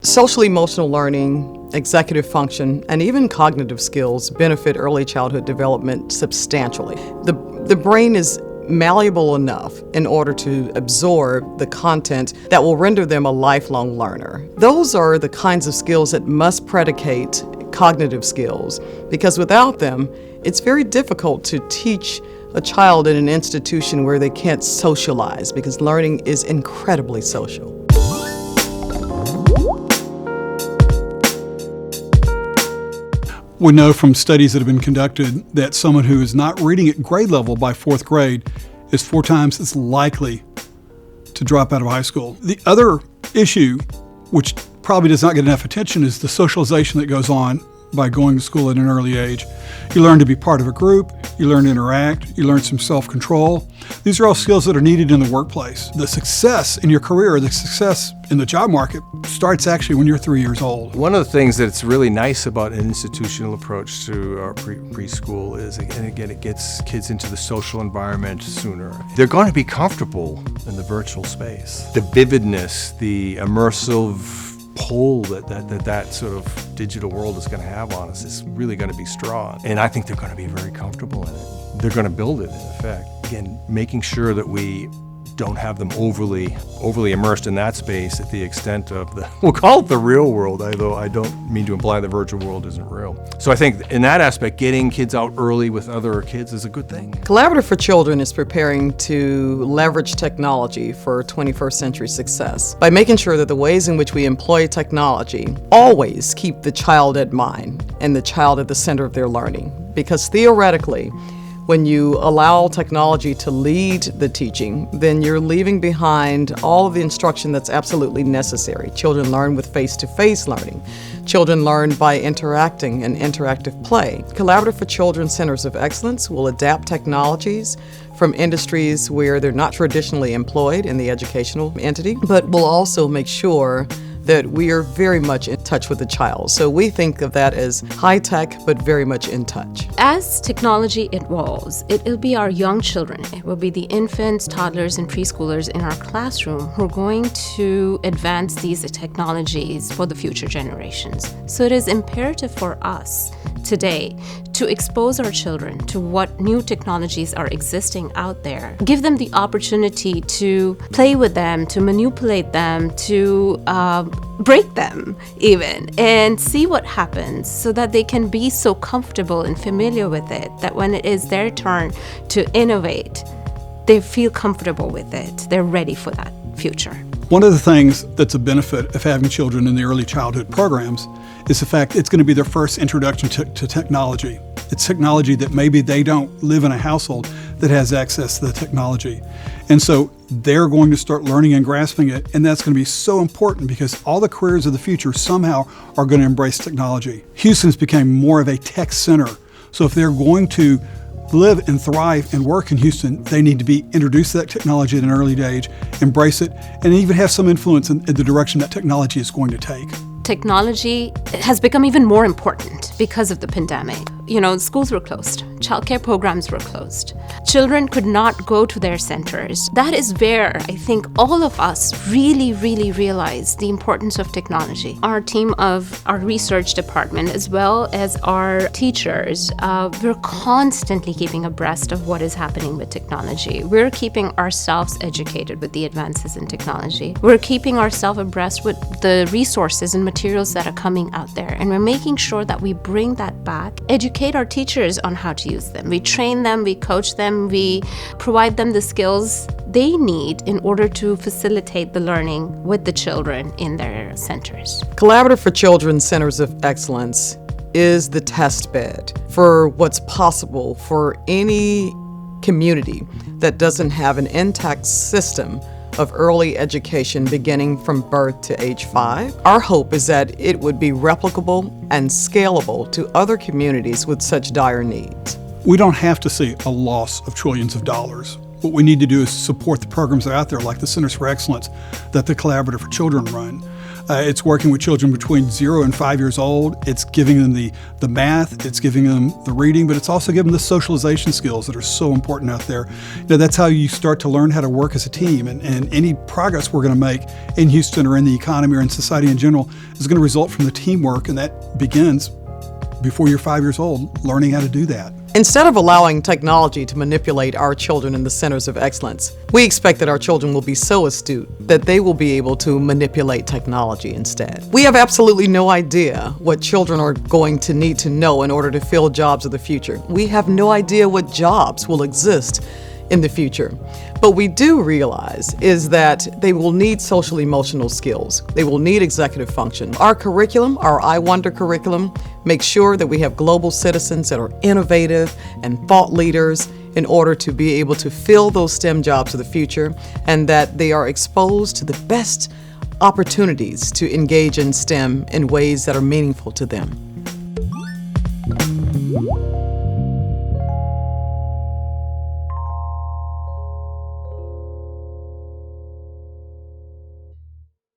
Social emotional learning, executive function, and even cognitive skills benefit early childhood development substantially. The brain is malleable enough in order to absorb the content that will render them a lifelong learner. Those are the kinds of skills that must predicate cognitive skills, because without them, it's very difficult to teach a child in an institution where they can't socialize, because learning is incredibly social. We know from studies that have been conducted that someone who is not reading at grade level by fourth grade is 4 times as likely to drop out of high school. The other issue, which probably does not get enough attention, is the socialization that goes on by going to school at an early age. You learn to be part of a group, you learn to interact, you learn some self-control. These are all skills that are needed in the workplace. The success in your career, the success in the job market starts actually when you're 3 years old. One of the things that's really nice about an institutional approach to our preschool is, and again, it gets kids into the social environment sooner. They're going to be comfortable in the virtual space. The vividness, the immersive pull that sort of digital world is going to have on us is really going to be strong. And I think they're going to be very comfortable in it. They're going to build it, in effect. Again, making sure that we don't have them overly immersed in that space at the extent of we'll call it the real world, although I don't mean to imply the virtual world isn't real. So I think in that aspect, getting kids out early with other kids is a good thing. Collaborative for Children is preparing to leverage technology for 21st century success by making sure that the ways in which we employ technology always keep the child in mind and the child at the center of their learning. Because theoretically, when you allow technology to lead the teaching, then you're leaving behind all of the instruction that's absolutely necessary. Children learn with face-to-face learning. Children learn by interacting and interactive play. Collaborative for Children Centers of Excellence will adapt technologies from industries where they're not traditionally employed in the educational entity, but will also make sure that we are very much in touch with the child. So we think of that as high-tech, but very much in touch. As technology evolves, it will be our young children, it will be the infants, toddlers, and preschoolers in our classroom who are going to advance these technologies for the future generations. So it is imperative for us today to expose our children to what new technologies are existing out there. Give them the opportunity to play with them, to manipulate them, to break them even, and see what happens so that they can be so comfortable and familiar with it that when it is their turn to innovate, they feel comfortable with it. They're ready for that future. One of the things that's a benefit of having children in the early childhood programs is the fact it's going to be their first introduction to technology. It's technology that maybe they don't live in a household that has access to the technology. And so they're going to start learning and grasping it, and that's going to be so important because all the careers of the future somehow are going to embrace technology. Houston's became more of a tech center. So if they're going to live and thrive and work in Houston, they need to be introduced to that technology at an early age, embrace it, and even have some influence in the direction that technology is going to take. Technology has become even more important because of the pandemic. Schools were closed, childcare programs were closed. Children could not go to their centers. That is where I think all of us really, really realize the importance of technology. Our team of our research department, as well as our teachers, we're constantly keeping abreast of what is happening with technology. We're keeping ourselves educated with the advances in technology. We're keeping ourselves abreast with the resources and materials that are coming out there. And we're making sure that we bring that back, educate our teachers on how to use them. We train them, we coach them, we provide them the skills they need in order to facilitate the learning with the children in their centers. Collaborative for Children Centers of Excellence is the test bed for what's possible for any community that doesn't have an intact system of early education beginning from birth to age 5. Our hope is that it would be replicable and scalable to other communities with such dire needs. We don't have to see a loss of trillions of dollars. What we need to do is support the programs that are out there, like the Centers for Excellence that the Collaborative for Children run. It's working with children between 0 and 5 years old. It's giving them the math, it's giving them the reading, but it's also giving them the socialization skills that are so important out there. That's how you start to learn how to work as a team. And any progress we're going to make in Houston or in the economy or in society in general is going to result from the teamwork, and that begins before you're 5 years old, learning how to do that. Instead of allowing technology to manipulate our children in the centers of excellence, we expect that our children will be so astute that they will be able to manipulate technology instead. We have absolutely no idea what children are going to need to know in order to fill jobs of the future. We have no idea what jobs will exist in the future. But we do realize is that they will need social emotional skills. They will need executive function. Our curriculum, our I Wonder curriculum, makes sure that we have global citizens that are innovative and thought leaders in order to be able to fill those STEM jobs of the future, and that they are exposed to the best opportunities to engage in STEM in ways that are meaningful to them.